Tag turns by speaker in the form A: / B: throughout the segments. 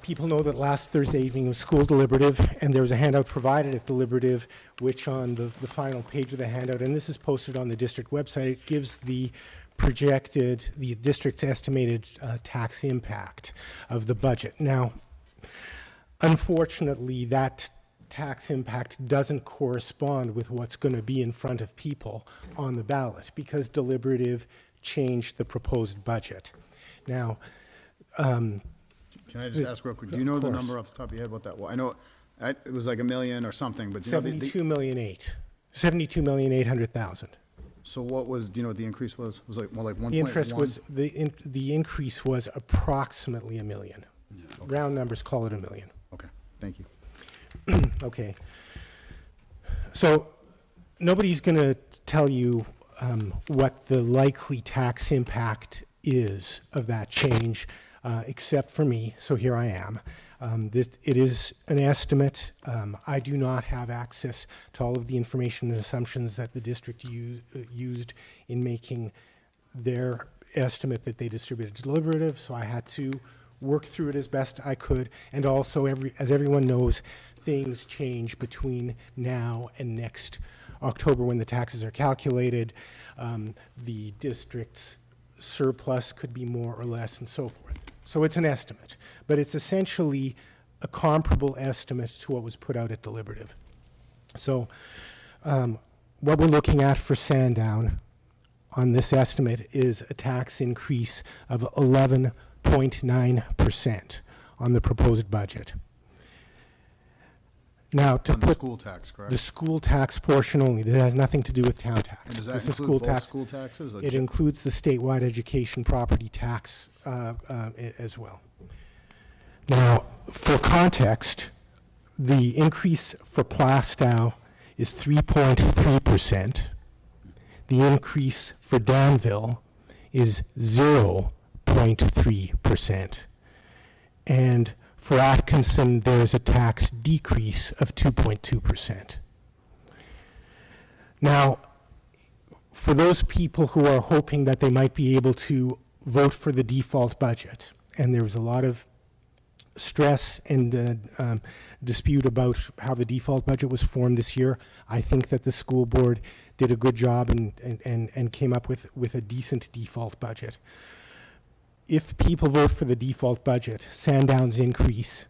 A: People know that last Thursday evening was school deliberative, and there was a handout provided at deliberative, which on the final page of the handout, and this is posted on the district website, it gives the district's estimated tax impact of the budget. Now, unfortunately, that tax impact doesn't correspond with what's going to be in front of people on the ballot, because deliberative changed the proposed budget. Now,
B: can I just ask real quick, do you know the number off the top of your head what that was? I know it was like $1 million or something, but do you know
A: 72,800,000.
B: So what was, do you know what the increase was? It was like more like 1.1?
A: The interest was, the increase was approximately $1 million.
B: Yeah, okay.
A: Round numbers, call it $1 million.
B: Okay, thank you.
A: Okay. So nobody's going to tell you what the likely tax impact is of that change, except for me, so here I am. It is an estimate. I do not have access to all of the information and assumptions that the district used in making their estimate that they distributed to deliberative, so I had to work through it as best I could. And also, as everyone knows, things change between now and next October when the taxes are calculated. The district's surplus could be more or less, and so forth. So it's an estimate, but it's essentially a comparable estimate to what was put out at deliberative. So what we're looking at for Sandown on this estimate is a tax increase of 11.9% on the proposed budget. Now, to put
B: the school tax, correct?
A: The school tax portion only. That has nothing to do with town tax.
B: And does that
A: This is
B: include both school taxes?
A: It includes the statewide education property tax as well. Now, for context, the increase for Plastow is 3.3%. The increase for Danville is 0.3%. And for Atkinson, there's a tax decrease of 2.2%. Now, for those people who are hoping that they might be able to vote for the default budget, and there was a lot of stress and dispute about how the default budget was formed this year, I think that the school board did a good job and came up with a decent default budget. If people vote for the default budget, Sandown's increase,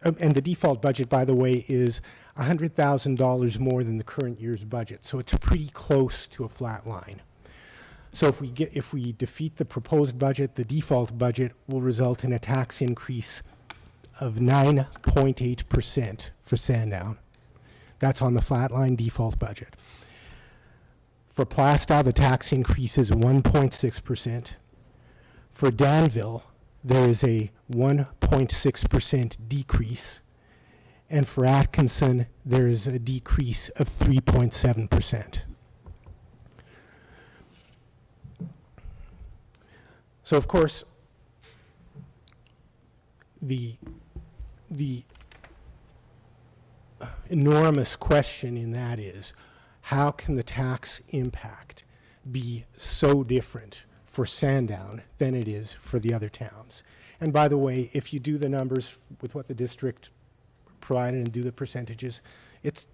A: and the default budget, by the way, is $100,000 more than the current year's budget, so it's pretty close to a flat line. So if we defeat the proposed budget, the default budget will result in a tax increase of 9.8% for Sandown. That's on the flatline default budget. For Plastow, the tax increase is 1.6%. For Danville, there is a 1.6% decrease, and for Atkinson, there is a decrease of 3.7%. So, of course, the enormous question in that is, how can the tax impact be so different for Sandown than it is for the other towns? And by the way, if you do the numbers with what the district provided and do the percentages, it's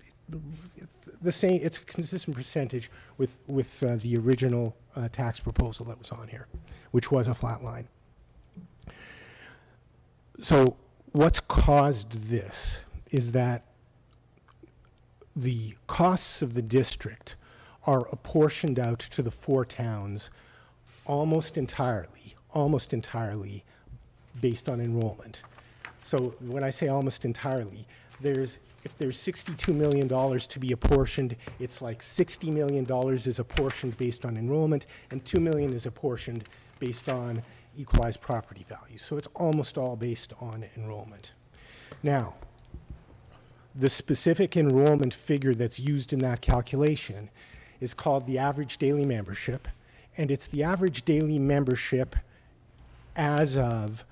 A: the same. It's a consistent percentage with the original tax proposal that was on here, which was a flat line. So what's caused this is that the costs of the district are apportioned out to the four towns almost entirely based on enrollment. So when I say almost entirely, if there's $62 million to be apportioned, it's like $60 million is apportioned based on enrollment, and $2 million is apportioned based on equalized property value. So it's almost all based on enrollment. Now, the specific enrollment figure that's used in that calculation is called the average daily membership, and it's the average daily membership as of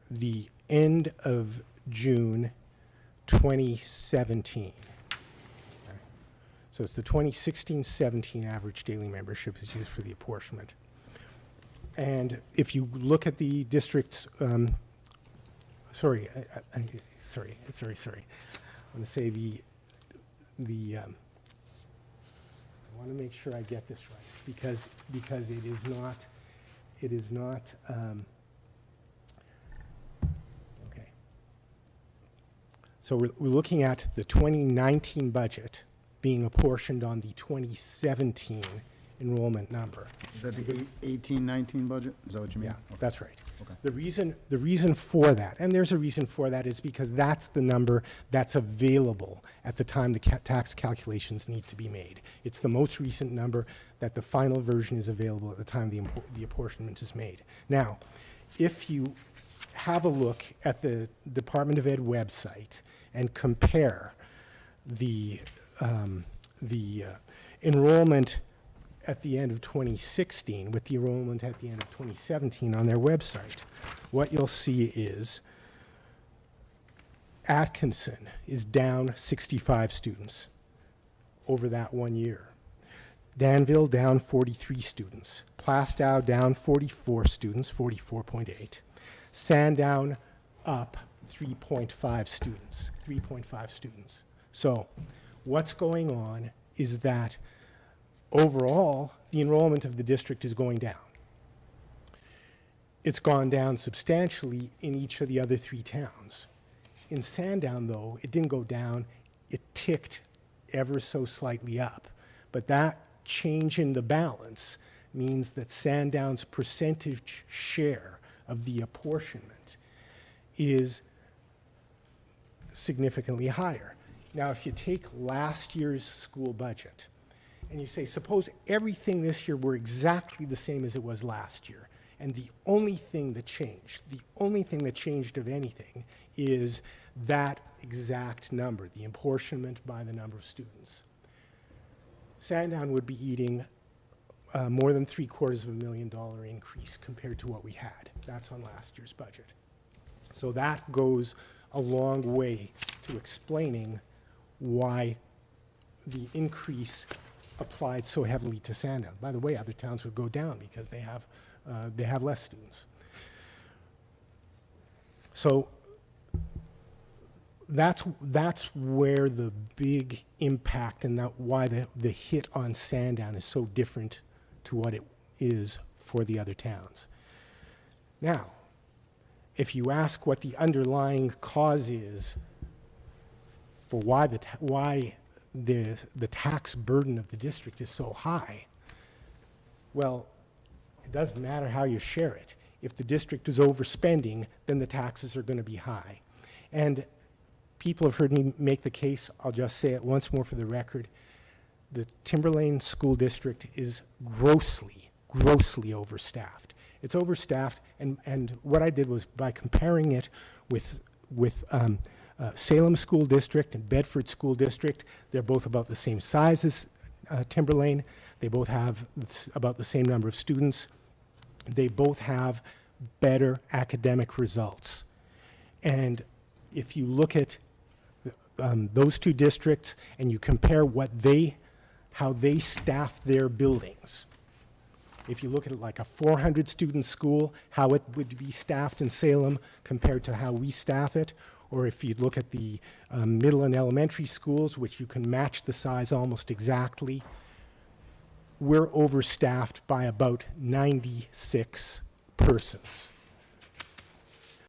A: the end of June 2017. Okay. So it's the 2016-17 average daily membership is used for the apportionment. And if you look at the district's sorry, sorry. I'm going to say I want to make sure I get this right, because it is not, okay. So we're looking at the 2019 budget being apportioned on the 2017 enrollment number.
B: Is that the 18-19 budget? Is that what you mean?
A: Yeah,
B: Okay.
A: that's right.
B: Okay.
A: The reason for that, and there's a reason for that, is because that's the number that's available at the time the tax calculations need to be made. It's the most recent number that the final version is available at the time the apportionment is made. Now, if you have a look at the Department of Ed website and compare the enrollment at the end of 2016 with the enrollment at the end of 2017 on their website, what you'll see is Atkinson is down 65 students over that 1 year. Danville down 43 students. Plastow down 44 students, 44.8. Sandown up 3.5 students, 3.5 students. So what's going on is that overall, the enrollment of the district is going down. It's gone down substantially in each of the other three towns. In Sandown, though, it didn't go down, it ticked ever so slightly up. But that change in the balance means that Sandown's percentage share of the apportionment is significantly higher. Now, if you take last year's school budget, and you say, suppose everything this year were exactly the same as it was last year, and the only thing that changed of anything, is that exact number, the apportionment by the number of students. Sandown would be eating more than $750,000 increase compared to what we had. That's on last year's budget. So that goes a long way to explaining why the increase applied so heavily to Sandown. By the way, other towns would go down because they have less students. So that's where the big impact and why the hit on Sandown is so different to what it is for the other towns. Now, if you ask what the underlying cause is for why the tax burden of the district is so high, well, it doesn't matter how you share it. If the district is overspending, then the taxes are going to be high. And people have heard me make the case, I'll just say it once more for the record, the Timberlane School District is grossly overstaffed. It's overstaffed, and what I did was, by comparing it with Salem School District and Bedford School District, they're both about the same size as Timberlane. They both have about the same number of students. They both have better academic results. And if you look at those two districts and you compare how they staff their buildings, if you look at it like a 400-student school, how it would be staffed in Salem compared to how we staff it, or if you look at the middle and elementary schools, which you can match the size almost exactly, we're overstaffed by about 96 persons.